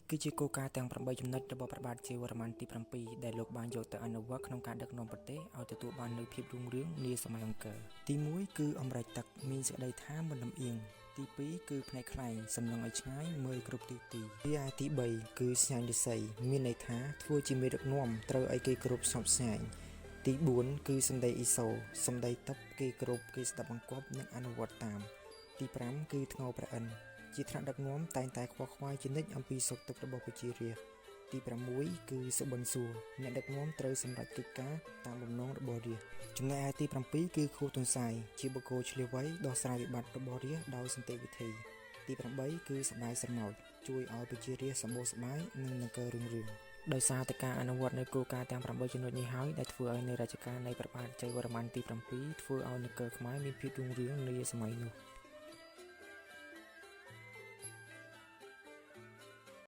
គឺជាគោលការណ៍ទាំង8ចំណុចរបស់ព្រះបាទជ័យវរ្ម័នទី7ដែលលោកបានយកទៅអនុវត្តក្នុងការដឹកនាំប្រទេសឲ្យទទួលបាននូវភាពរុងរឿងនាសម័យអង្គរទី1គឺអម្រែកទឹកមានសេចក្តីថាមិនលំអៀងទី2គឺផ្នែកខ្លែងសំឡឹងឲ្យឆ្ងាយមើលគ្រប់ទីវាឯទី3គឺស្ញាញ់រិស័យមានន័យថាធ្វើជាមេដឹកនាំត្រូវឲ្យគេគ្រប់ស្ញប់ស្ញែងទី4គឺសម្ដីអ៊ីសូសម្ដីតឹបគេគ្រប់គេស្ដាប់បង្គាប់និងអនុវត្តតាមទី5គឺថ្ងោព្រះឥន្ទជាថ្នាក់ដឹកនាំតែងតែខ្វល់ខ្វាយជានិច្ចអំពីសុខទុក្ខរបស់ប្រជារាស្ត្រទី6គឺសុបិនសួរអ្នកដឹកនាំត្រូវសម្រេចកិច្ចការតាមបំណងរបស់រាស្ត្រចំណែកឯទី7គឺខួបទុនសាយជាបុគ្គលឆ្លៀវវៃដោះស្រាយវិបត្តិរបស់រាស្ត្រដោយសន្តិវិធីទី8គឺសម្ដេចស្រមោចជួយឲ្យប្រជារាស្ត្រសម្បូរសប្បាយនិងនគររុងរឿងដោយសារតែការអនុវត្តនៅគោលការណ៍ទាំង8ចំណុចនេះហើយដែលធ្វើឲ្យនៅរជ្ជកាលនៃព្រះបាទជ័យវរ្ម័នទី7ធ្វើឲ្យនគរខ្មែរមានភាពរុងរឿងនាសម័យនោះ